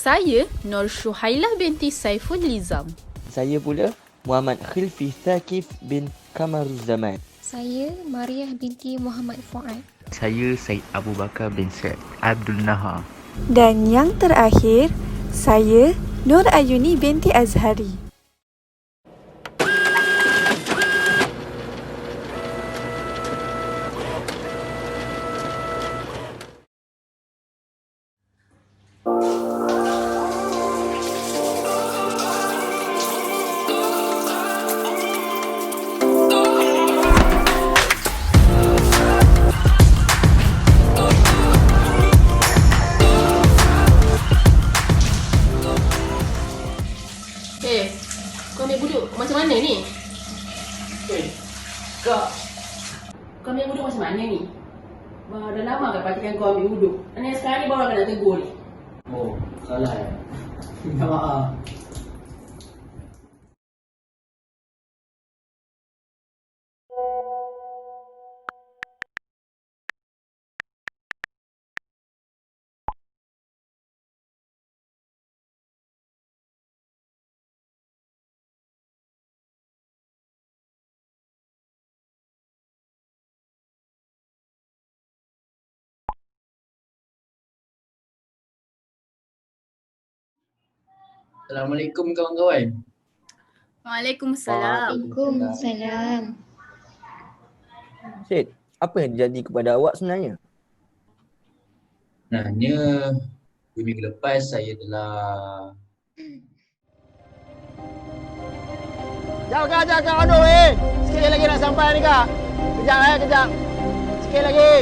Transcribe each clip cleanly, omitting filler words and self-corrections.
Saya Nur Syuhailah binti Saiful Lizam. Saya pula Muhammad Khilfi Thaqif bin Kamaruzzaman. Saya Mariah binti Muhammad Fuad. Saya Syed Abu Bakar bin Syed Abdul Nahar. Dan yang terakhir, saya Nur Ayuni binti Azhari. Kau ambil wuduk macam mana ni? Kak. Kau ambil wuduk macam mana ni? Dah lama kan patikan kau ambil wuduk? Ini sekarang ni baru akan nak tegur ni. Oh, salah ya. Minta maaf. Assalamualaikum kawan-kawan. Waalaikumsalam. Waalaikumsalam. Syed, apa yang terjadi kepada awak sebenarnya? Sebenarnya 2 minggu lepas saya telah Kejap, aduh sikit lagi nak sampai ni kak. Kejap. Sikit lagi.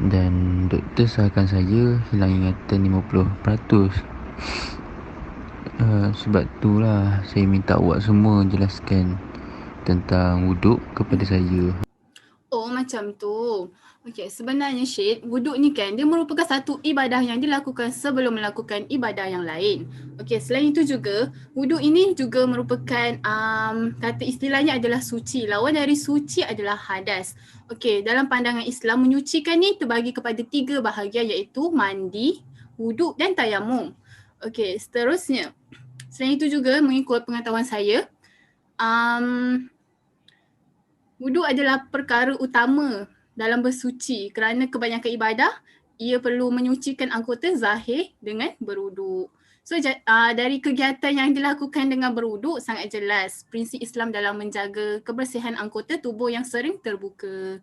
Dan doktor sarankan saya hilang ingatan 50%. Sebab itulah saya minta awak semua jelaskan tentang wuduk kepada saya. Oh, macam tu. Okey, sebenarnya Syed, wuduk ni kan dia merupakan satu ibadah yang dilakukan sebelum melakukan ibadah yang lain. Okey, selain itu juga wuduk ini juga merupakan kata istilahnya adalah suci. Lawan dari suci adalah hadas. Okey, dalam pandangan Islam menyucikan ni terbagi kepada 3 bahagian iaitu mandi, wuduk dan tayamum. Okey, seterusnya selain itu juga mengikut pengetahuan saya, wuduk adalah perkara utama dalam bersuci kerana kebanyakan ibadah ia perlu menyucikan anggota zahir dengan berwuduk. So dari kegiatan yang dilakukan dengan berwuduk sangat jelas prinsip Islam dalam menjaga kebersihan anggota tubuh yang sering terbuka.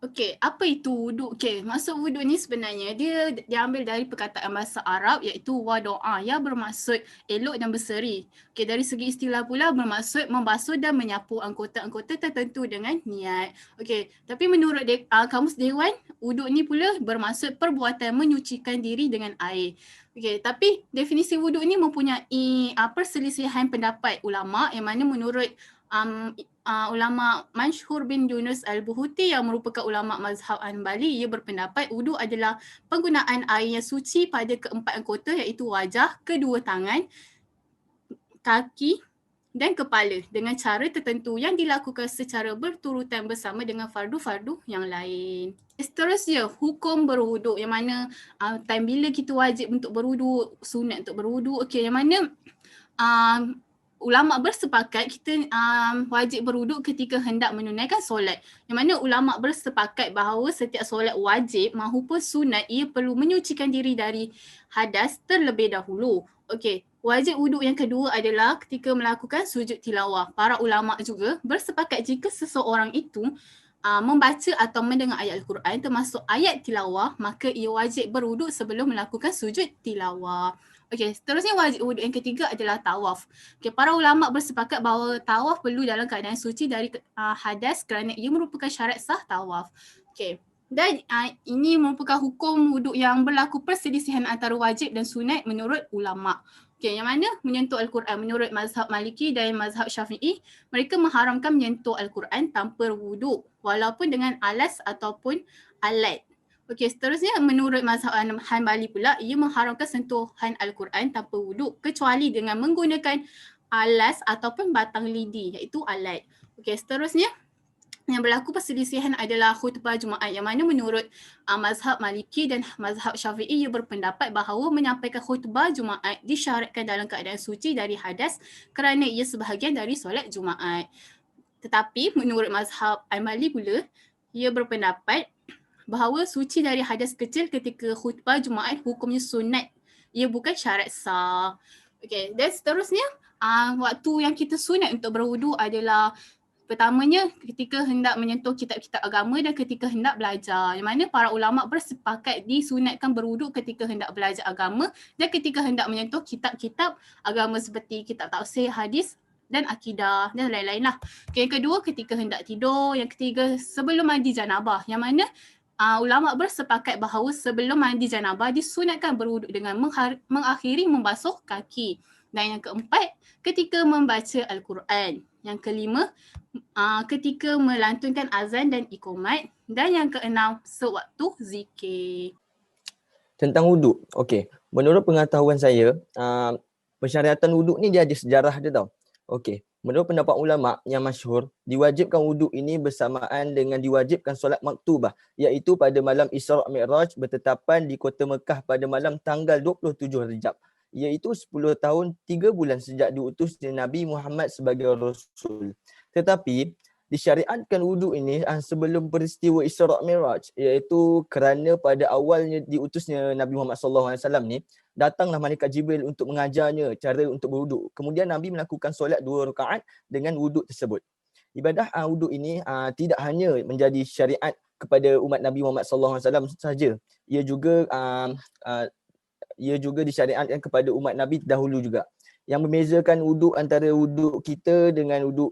Okey, apa itu wuduk? Okey, maksud wuduk ni sebenarnya dia diambil dari perkataan bahasa Arab iaitu wado'a yang bermaksud elok dan berseri. Okey, dari segi istilah pula bermaksud membasuh dan menyapu anggota-anggota tertentu dengan niat. Okey, tapi menurut Kamus Dewan, wuduk ni pula bermaksud perbuatan menyucikan diri dengan air. Okey, tapi definisi wuduk ni mempunyai perselisihan pendapat ulama yang mana menurut ulama Mansyur bin Yunus Al-Buhuti yang merupakan ulama mazhab Hanbali, ia berpendapat wuduk adalah penggunaan air yang suci pada keempat anggota iaitu wajah, kedua tangan, kaki dan kepala dengan cara tertentu yang dilakukan secara berturutan bersama dengan fardu-fardu yang lain. Seterusnya, hukum berwuduk yang mana time bila kita wajib untuk berwuduk, sunat untuk berwuduk. Okey, yang mana ulama bersepakat kita wajib berwuduk ketika hendak menunaikan solat. Yang mana ulama bersepakat bahawa setiap solat wajib mahupun sunat ia perlu menyucikan diri dari hadas terlebih dahulu. Okey, wajib wuduk yang kedua adalah ketika melakukan sujud tilawah. Para ulama juga bersepakat jika seseorang itu membaca atau mendengar ayat Al-Quran termasuk ayat tilawah, maka ia wajib berwuduk sebelum melakukan sujud tilawah. Okey, seterusnya wajib wuduk yang ketiga adalah tawaf. Okey, para ulama bersepakat bahawa tawaf perlu dalam keadaan suci dari hadas kerana ia merupakan syarat sah tawaf. Okey, dan ini merupakan hukum wuduk yang berlaku perselisihan antara wajib dan sunat menurut ulama. Okey, yang mana menyentuh Al-Quran menurut mazhab Maliki dan mazhab Syafi'i, mereka mengharamkan menyentuh Al-Quran tanpa wuduk walaupun dengan alas ataupun alat. Okey, seterusnya menurut mazhab Hanbali pula, ia mengharamkan sentuhan Al-Quran tanpa wuduk kecuali dengan menggunakan alas ataupun batang lidi iaitu alat. Okey, seterusnya yang berlaku perselisihan adalah khutbah Jumaat, yang mana menurut mazhab Maliki dan mazhab Syafi'i ia berpendapat bahawa menyampaikan khutbah Jumaat disyaratkan dalam keadaan suci dari hadas kerana ia sebahagian dari solat Jumaat. Tetapi menurut mazhab Al-Mali pula, ia berpendapat bahawa suci dari hadas kecil ketika khutbah Jumaat hukumnya sunat. Ia bukan syarat sah. Okey, dan seterusnya waktu yang kita sunat untuk berwudu adalah pertamanya ketika hendak menyentuh kitab-kitab agama dan ketika hendak belajar. Yang mana para ulama bersepakat disunatkan berwuduk ketika hendak belajar agama dan ketika hendak menyentuh kitab-kitab agama seperti kitab tafsir, hadis dan akidah dan lain-lain lah. Okay, yang kedua ketika hendak tidur. Yang ketiga sebelum mandi janabah. Yang mana ulama bersepakat bahawa sebelum mandi janabah disunatkan berwuduk dengan mengakhiri membasuh kaki. Dan yang keempat ketika membaca Al-Quran. Yang kelima ketika melantunkan azan dan iqamat. Dan yang keenam sewaktu zikir. Tentang wuduk. Okey. Menurut pengetahuan saya, pensyariatan wuduk ni dia ada sejarah dia tau. Okey. Menurut pendapat ulama yang masyhur, diwajibkan wuduk ini bersamaan dengan diwajibkan solat maktubah, iaitu pada malam Isra' Mi'raj bertetapan di kota Mekah pada malam tanggal 27 Rejab, iaitu 10 tahun 3 bulan sejak diutusnya Nabi Muhammad sebagai Rasul. Tetapi disyariatkan wuduk ini sebelum peristiwa Isra' Mi'raj, iaitu kerana pada awalnya diutusnya Nabi Muhammad SAW ni, datanglah malaikat Jibril untuk mengajarnya cara untuk berwuduk. Kemudian Nabi melakukan solat 2 rakaat dengan wuduk tersebut. Ibadah wuduk ini tidak hanya menjadi syariat kepada umat Nabi Muhammad SAW sahaja. Ia juga disyariatkan kepada umat Nabi dahulu juga. Yang membezakan wuduk antara wuduk kita dengan wuduk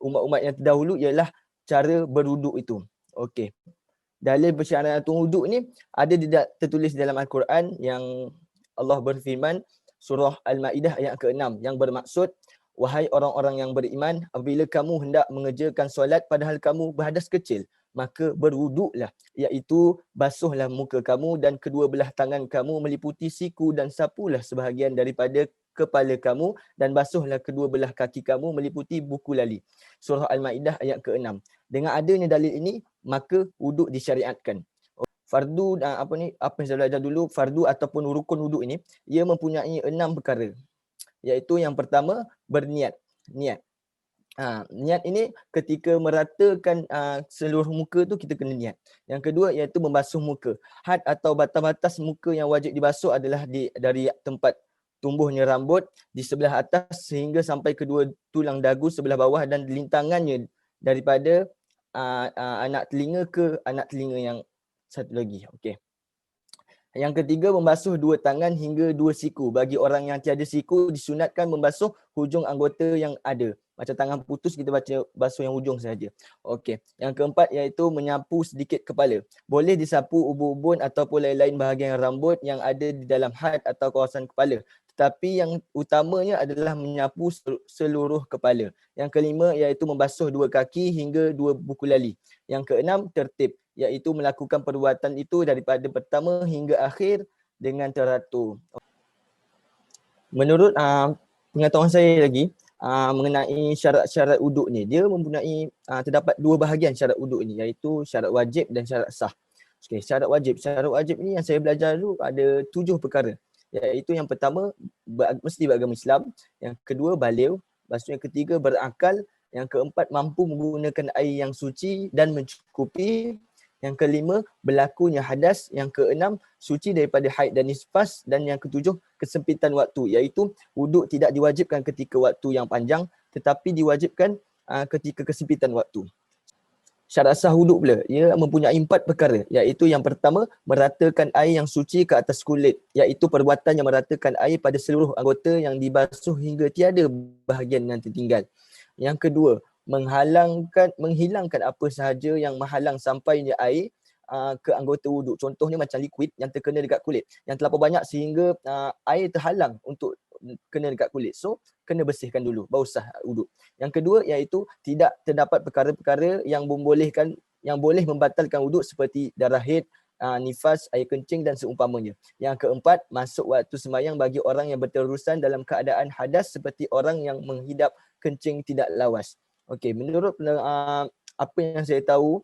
umat-umat yang terdahulu ialah cara berwuduk itu. Okey. Dalil persyariatan wuduk ni ada tertulis dalam Al-Quran yang Allah berfirman surah Al-Maidah ayat ke-6 yang bermaksud, wahai orang-orang yang beriman, apabila kamu hendak mengerjakan solat padahal kamu berhadas kecil, maka berwuduklah, iaitu basuhlah muka kamu dan kedua belah tangan kamu meliputi siku dan sapulah sebahagian daripada kepala kamu dan basuhlah kedua belah kaki kamu meliputi buku lali. Surah Al-Maidah ayat ke-6. Dengan adanya dalil ini, maka wuduk disyariatkan. Fardu apa yang saya belajar dulu, fardu ataupun rukun wuduk ini, ia mempunyai 6 perkara. Iaitu yang pertama, berniat. Niat. Niat ini ketika meratakan seluruh muka tu kita kena niat. Yang kedua iaitu membasuh muka. Had atau batas-batas muka yang wajib dibasuh adalah dari tempat tumbuhnya rambut di sebelah atas sehingga sampai kedua tulang dagu sebelah bawah dan lintangannya daripada anak telinga ke anak telinga yang satu lagi. Okey. Yang ketiga, membasuh 2 tangan hingga 2 siku. Bagi orang yang tiada siku, disunatkan membasuh hujung anggota yang ada. Macam tangan putus, kita basuh yang hujung saja. Okey. Yang keempat iaitu menyapu sedikit kepala. Boleh disapu ubun-ubun ataupun lain-lain bahagian rambut yang ada di dalam had atau kawasan kepala. Tetapi yang utamanya adalah menyapu seluruh kepala. Yang kelima iaitu membasuh 2 kaki hingga 2 buku lali. Yang keenam, tertib, iaitu melakukan perbuatan itu daripada pertama hingga akhir dengan teratur. Menurut pengetahuan saya lagi mengenai syarat-syarat wuduk ni, dia mempunyai terdapat 2 bahagian syarat wuduk ni, iaitu syarat wajib dan syarat sah. Okay, syarat wajib. Syarat wajib ni yang saya belajar dulu ada 7 perkara. Iaitu yang pertama, mesti beragama Islam. Yang kedua, baligh. Lepas tu yang ketiga, berakal. Yang keempat, mampu menggunakan air yang suci dan mencukupi. Yang kelima, berlakunya hadas. Yang keenam, suci daripada haid dan nifas. Dan yang ketujuh, kesempitan waktu. Iaitu wuduk tidak diwajibkan ketika waktu yang panjang, tetapi diwajibkan ketika kesempitan waktu. Syarat sah wuduk pula, ia mempunyai 4 perkara, iaitu yang pertama, meratakan air yang suci ke atas kulit, iaitu perbuatan yang meratakan air pada seluruh anggota yang dibasuh hingga tiada bahagian yang tertinggal. Yang kedua, menghilangkan apa sahaja yang menghalang sampainya air ke anggota wuduk. Contohnya macam liquid yang terkena dekat kulit, yang terlalu banyak sehingga air terhalang untuk kena dekat kulit. So, kena bersihkan dulu, baru sah wuduk. Yang kedua iaitu tidak terdapat perkara-perkara yang membolehkan, yang boleh membatalkan wuduk seperti darah haid, nifas, air kencing dan seumpamanya. Yang keempat, masuk waktu sembahyang bagi orang yang berterusan dalam keadaan hadas seperti orang yang menghidap kencing tidak lawas. Okey, menurut apa yang saya tahu,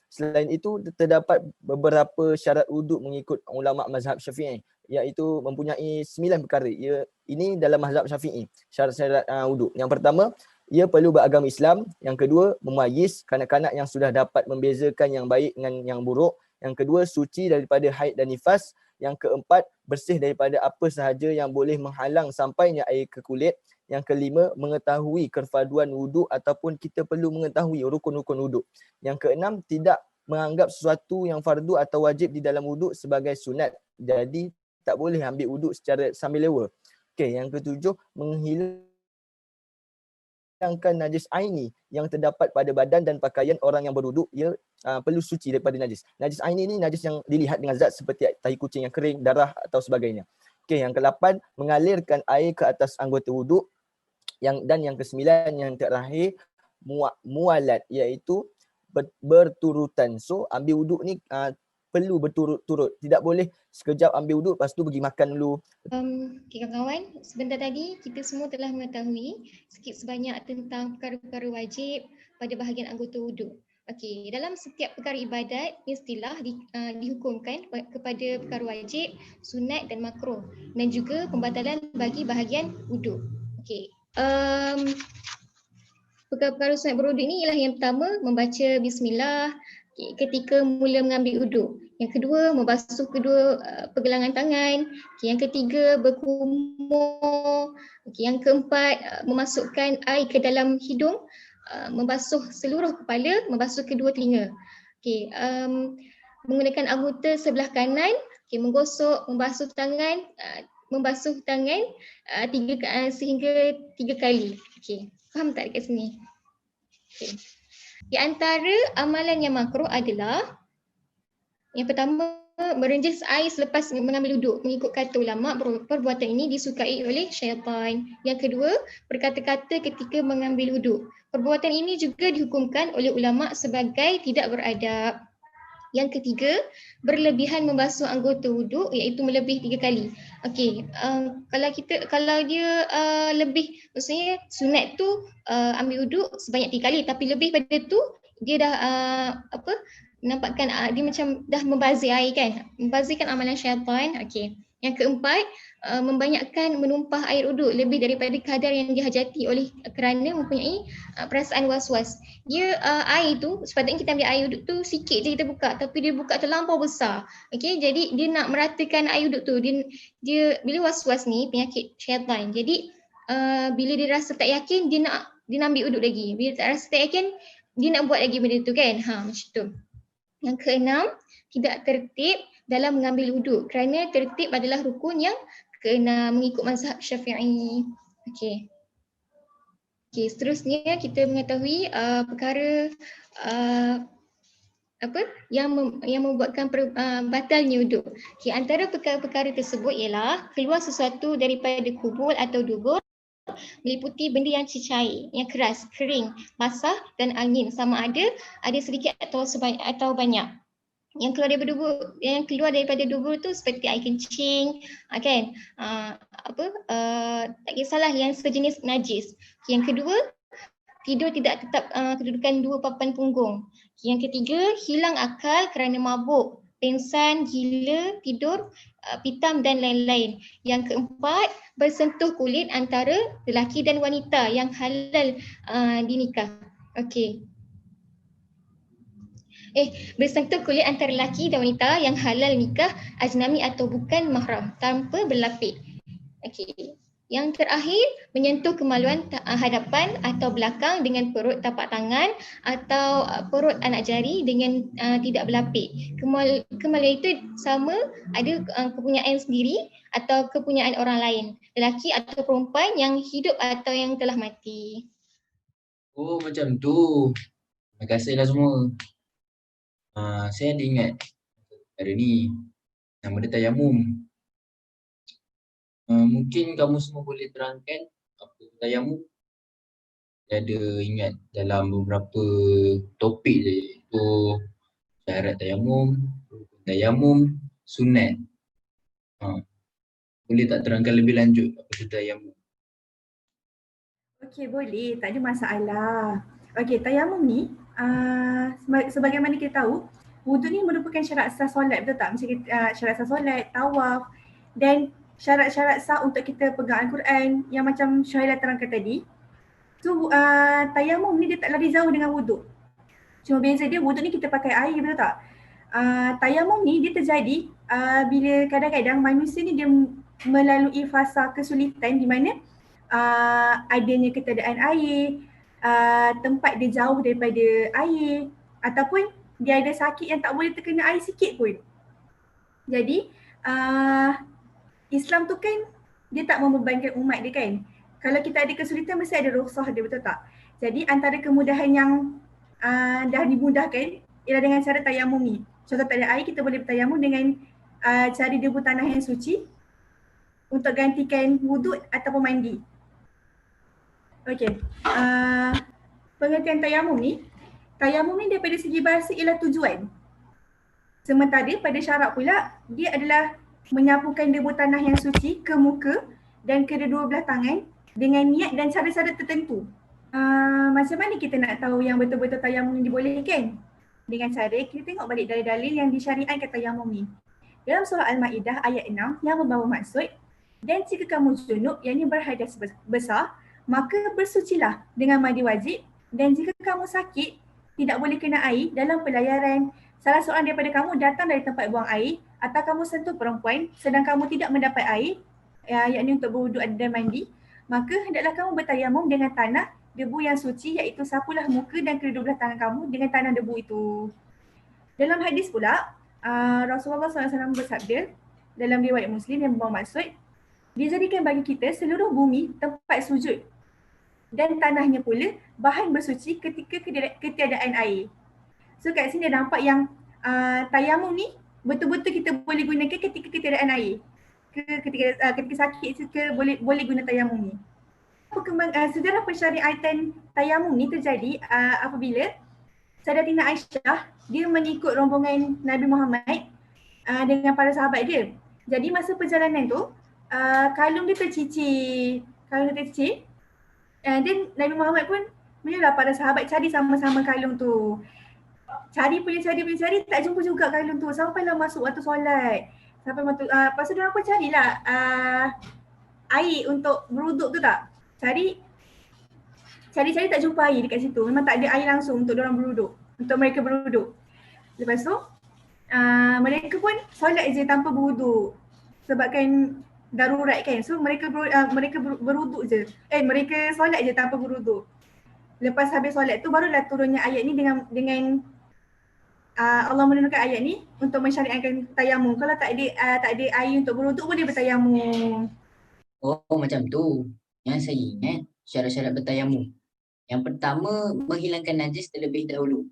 selain itu terdapat beberapa syarat wuduk mengikut ulama mazhab Syafi'i, iaitu mempunyai 9 perkara. Ini dalam mazhab Syafi'i, syarat-syarat wuduk. Yang pertama, ia perlu beragama Islam. Yang kedua, memayyiz kanak-kanak yang sudah dapat membezakan yang baik dengan yang buruk. Yang kedua, suci daripada haid dan nifas. Yang keempat, bersih daripada apa sahaja yang boleh menghalang sampainya air ke kulit. Yang kelima, mengetahui kefarduan wuduk ataupun kita perlu mengetahui rukun-rukun wuduk. Yang keenam, tidak menganggap sesuatu yang fardu atau wajib di dalam wuduk sebagai sunat. Jadi tak boleh ambil wuduk secara sambil lewa. Okey, yang ketujuh, menghilangkan najis aini yang terdapat pada badan dan pakaian orang yang berwuduk. Ia perlu suci daripada najis. Najis aini ni najis yang dilihat dengan zat seperti tahi kucing yang kering, darah atau sebagainya. Okey, yang ke-8, mengalirkan air ke atas anggota wuduk. Dan yang ke-9, yang terakhir, mualat, iaitu berturutan. So ambil wuduk ni perlu berturut-turut. Tidak boleh sekejap ambil wuduk lepas tu pergi makan dulu. Okay, kawan-kawan, sebentar tadi kita semua telah mengetahui sikit sebanyak tentang perkara-perkara wajib pada bahagian anggota wuduk. Okey, dalam setiap perkara ibadat mestilah dihukumkan kepada perkara wajib, sunat dan makruh, dan juga pembatalan bagi bahagian wuduk. Okey. Perkara-perkara sunat berwuduk ni ialah yang pertama, membaca bismillah ketika mula mengambil wuduk. Yang kedua, membasuh kedua pergelangan tangan. Yang ketiga, berkumur. Yang keempat, memasukkan air ke dalam hidung, membasuh seluruh kepala, membasuh kedua telinga. Menggunakan anggota sebelah kanan, menggosok, membasuh tangan sehingga 3 kali. Faham tak dekat sini? Di antara amalan yang makruh adalah yang pertama, merenjis air selepas mengambil wuduk. Mengikut kata ulama, perbuatan ini disukai oleh syaitan. Yang kedua, berkata-kata ketika mengambil wuduk. Perbuatan ini juga dihukumkan oleh ulama sebagai tidak beradab. Yang ketiga, berlebihan membasuh anggota wuduk, iaitu melebihi 3 kali. Kalau dia lebih, maksudnya sunat tu ambil wuduk sebanyak 3 kali, tapi lebih pada tu dia dah menampakkan dia macam dah membazir air kan, membazirkan amalan syaitan. Yang keempat, membanyakkan menumpah air wuduk lebih daripada kadar yang dihajati oleh kerana mempunyai perasaan was-was. Dia air tu, sepatutnya kita ambil air wuduk tu sikit je kita buka, tapi dia buka terlampau besar. Jadi dia nak meratakan air wuduk tu. Dia bila was-was ni penyakit syaitan. Jadi bila dia rasa tak yakin, dia nak ambil wuduk lagi. Bila tak rasa tak yakin, dia nak buat lagi benda tu kan. Macam tu. Yang keenam, tidak tertib dalam mengambil wuduk kerana tertib adalah rukun yang keenam mengikut mazhab Syafi'i. Seterusnya kita mengetahui perkara yang membuatkan batalnya wuduk. Antara perkara-perkara tersebut ialah keluar sesuatu daripada kubul atau dubur, meliputi benda yang cecair, yang keras, kering, basah dan angin, sama ada sedikit atau banyak. Yang keluar daripada dubur tu seperti air kencing, kan? Tak kisahlah yang sejenis najis. Yang kedua, tidur tidak tetap kedudukan 2 papan punggung. Yang ketiga, hilang akal kerana mabuk, pengsan, gila, tidur, pitam dan lain-lain. Yang keempat, bersentuh kulit antara lelaki dan wanita yang halal dinikah. Bersentuh kulit antara lelaki dan wanita yang halal nikah, ajnami atau bukan mahram, tanpa berlapik. Yang terakhir, menyentuh kemaluan hadapan atau belakang dengan perut tapak tangan atau perut anak jari dengan tidak berlapik. Kemaluan itu sama ada kepunyaan sendiri atau kepunyaan orang lain, lelaki atau perempuan yang hidup atau yang telah mati. Oh, macam tu. Terima kasihlah semua. Saya ada ingat perkara ni. Nama dia tayamum. Mungkin kamu semua boleh terangkan apa itu tayamum? Saya ada ingat dalam beberapa topik je, iaitu syarat tayamum, rukun tayamum, sunat. Boleh tak terangkan lebih lanjut apa itu tayamum? Okey, boleh. Tak ada masalah. Okey, tayamum ni sebagaimana kita tahu, wuduk ni merupakan syarat sah solat, betul tak? Macam syarat sah solat, tawaf dan syarat-syarat sah untuk kita pegang Al-Quran yang macam Syahila terangkan tadi. So tayamum ni dia tak lari jauh dengan wuduk. Cuma beza dia wuduk ni kita pakai air, betul tak? Tayamum ni dia terjadi bila kadang-kadang manusia ni dia melalui fasa kesulitan di mana adanya ketiadaan air, tempat dia jauh daripada air ataupun dia ada sakit yang tak boleh terkena air sikit pun. Jadi Islam tu kan dia tak membebankan umat dia kan. Kalau kita ada kesulitan mesti ada rukhsah dia, betul tak? Jadi antara kemudahan yang dah dimudahkan ialah dengan cara tayamum ni. Contoh tak ada air, kita boleh bertayamum dengan cari debu tanah yang suci untuk gantikan wuduk ataupun mandi. Okey. Pengertian tayamum ni daripada segi bahasa ialah tujuan. Sementara pada syarak pula dia adalah menyapukan debu tanah yang suci ke muka dan kedua belah tangan dengan niat dan cara-cara tertentu. Macam mana kita nak tahu yang betul-betul tayamum ni dibolehkan? Dengan cara kita tengok balik dalil-dalil yang disyariatkan tayamum ni. Dalam surah Al-Ma'idah ayat 6 yang membawa maksud, dan jika kamu junub yang ini berhadas besar, maka bersucilah dengan mandi wajib, dan jika kamu sakit tidak boleh kena air dalam pelayaran, salah seorang daripada kamu datang dari tempat buang air atau kamu sentuh perempuan sedang kamu tidak mendapat air, yakni untuk berwuduk dan mandi, maka hendaklah kamu bertayamum dengan tanah debu yang suci, iaitu sapulah muka dan kedua belah tangan kamu dengan tanah debu itu. Dalam hadis pula, Rasulullah SAW bersabda dalam riwayat Muslim yang membawa maksud, dijadikan bagi kita seluruh bumi tempat sujud dan tanahnya pula bahan bersuci ketika ketiadaan air. So kat sini nampak yang tayamum ni betul-betul kita boleh gunakan ketika ketiadaan air. Ketika sakit kita boleh guna tayamum ni. Sejarah pensyariatan tayamum ni terjadi apabila Sayyidatina Aisyah dia mengikut rombongan Nabi Muhammad dengan para sahabat dia. Jadi masa perjalanan tu kalung dia tercicir. Dan Nabi Muhammad pun menyelah para sahabat cari sama-sama kalung tu. Cari tak jumpa juga kalung tu sampailah masuk waktu solat. Lepas tu diorang pun carilah air untuk beruduk tu tak. Cari tak jumpa air dekat situ. Memang tak ada air langsung untuk diorang beruduk, untuk mereka beruduk. Lepas tu mereka pun solat je tanpa beruduk sebabkan darurat kan. So mereka beruduk je. Mereka solat je tanpa beruduk. Lepas habis solat tu barulah turunnya ayat ni dengan Allah menurunkan ayat ni untuk mensyariatkan tayamum. Kalau tak ada air untuk beruduk boleh bertayamum. Oh, macam tu. Yang saya ingat syarat-syarat bertayamum. Yang pertama, menghilangkan najis terlebih dahulu.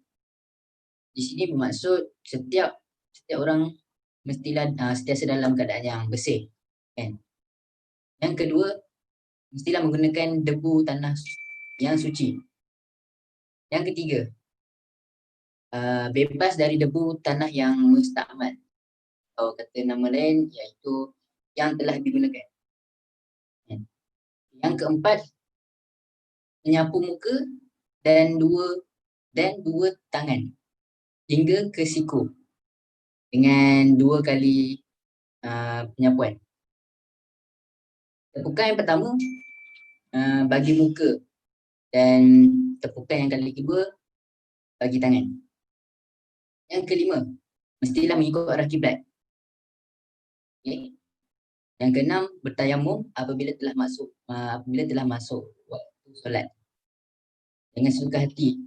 Di sini bermaksud setiap orang mestilah sentiasa dalam keadaan yang bersih, kan? Yang kedua, mestilah menggunakan debu tanah yang suci. Yang ketiga, bebas dari debu tanah yang musta'mal, atau kata nama lain iaitu yang telah digunakan. Yang keempat, menyapu muka dan dua tangan hingga ke siku dengan 2 kali penyapuan. Tepukan yang pertama bagi muka dan tepukan yang kali kedua bagi tangan. Yang kelima, mestilah mengikut arah kiblat. Okay. Yang keenam, bertayamum apabila telah masuk waktu solat. Jangan suka hati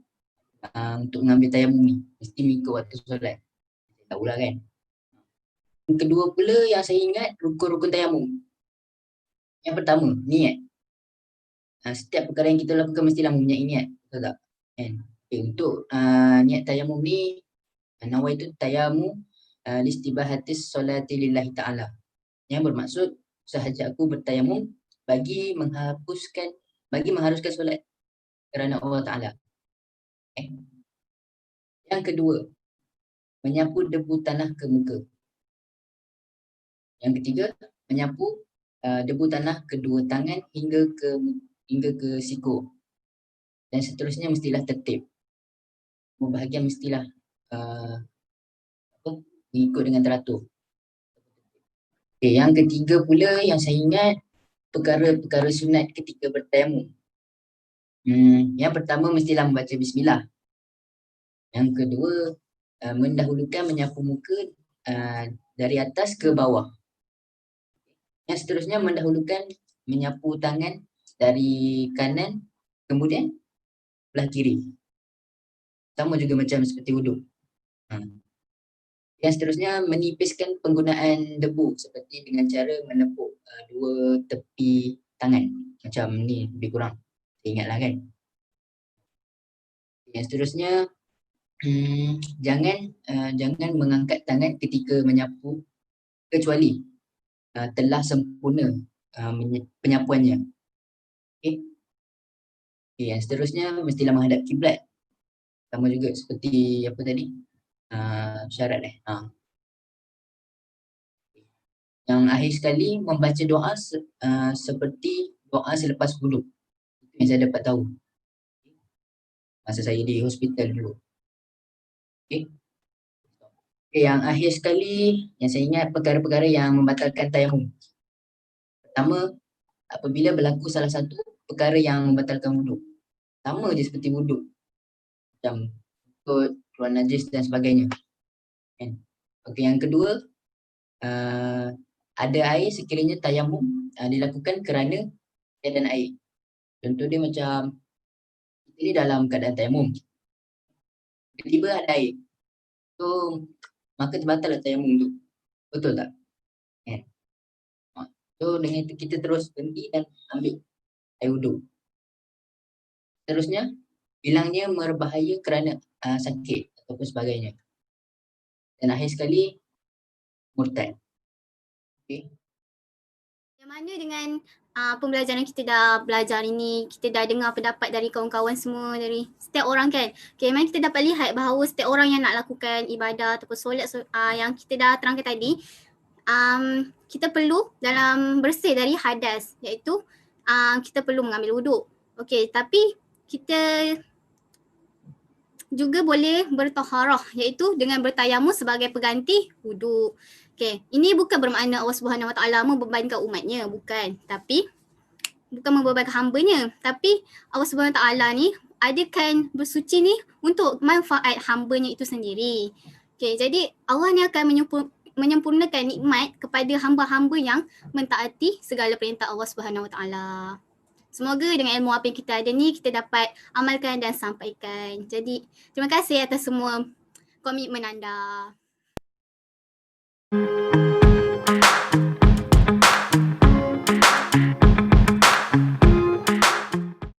untuk mengambil tayamum ni, mesti mengikut waktu solat. Tahulah kan. Yang kedua pula yang saya ingat, rukun-rukun tayamum. Yang pertama, niat. Setiap perkara yang kita lakukan mestilah mempunyai niat, betul tak? Kan? Untuk niat tayamum ni, nawaitu tayamum listibahatis solati lillahi ta'ala. Yang bermaksud sahaja aku bertayamum bagi mengharuskan solat kerana Allah Ta'ala. Yang kedua, menyapu debu tanah ke muka. Yang ketiga, menyapu debu tanah kedua tangan hingga ke siku. dan seterusnya mestilah tertib. Semua bahagian mestilah mengikut dengan teratur. Okay, yang ketiga pula yang saya ingat perkara-perkara sunat ketika bertayamum. Yang pertama mestilah membaca bismillah. Yang kedua mendahulukan menyapu muka dari atas ke bawah. Yang seterusnya mendahulukan menyapu tangan dari kanan kemudian belah kiri. Sama juga macam seperti wuduk. Yang seterusnya menipiskan penggunaan debu seperti dengan cara menepuk dua tepi tangan. Macam ni lebih kurang. Saya ingatlah kan. Yang seterusnya jangan mengangkat tangan ketika menyapu kecuali telah sempurna penyapuannya. Okay. Yang seterusnya mestilah menghadap kiblat. Sama juga seperti apa tadi? Syarat Yang akhir sekali membaca doa seperti doa selepas wuduk. Itu yang saya dapat tahu masa saya di hospital dulu. Okay. Yang akhir sekali yang saya ingat perkara-perkara yang membatalkan tayamum. Pertama, apabila berlaku salah satu perkara yang membatalkan wuduk. Sama je seperti wuduk. Macam keluar najis dan sebagainya. Okey, yang kedua, ada air sekiranya tayamum dilakukan kerana keadaan air. Contoh dia macam kita ni dalam keadaan tayamum. Tiba-tiba ada air. So maka terbatallah tayamum tu. Betul tak? So dengan itu kita terus berhenti dan ambil air wuduk. Seterusnya, bilangnya berbahaya kerana sakit ataupun sebagainya. Dan akhir sekali, murtad. Okay. Yang mana dengan pembelajaran kita dah belajar ini, kita dah dengar pendapat dari kawan-kawan semua, dari setiap orang kan. Okay, memang kita dapat lihat bahawa setiap orang yang nak lakukan ibadah ataupun solat yang kita dah terangkan tadi, kita perlu dalam bersih dari hadas, iaitu kita perlu mengambil wuduk. Okay, tapi kita juga boleh bertaharah, iaitu dengan bertayamum sebagai pengganti wuduk. Okay, ini bukan bermakna Allah Subhanahu Wa Taala membebankan umatnya, bukan. Tapi bukan membebankan hambanya, tapi Allah Subhanahu Wa Taala ni adakan bersuci ni untuk manfaat hambanya itu sendiri. Okay, jadi Allah ni akan menyempurnakan nikmat kepada hamba-hamba yang mentaati segala perintah Allah Subhanahu Wa Taala. Semoga dengan ilmu apa yang kita ada ni kita dapat amalkan dan sampaikan. Jadi terima kasih atas semua komitmen anda.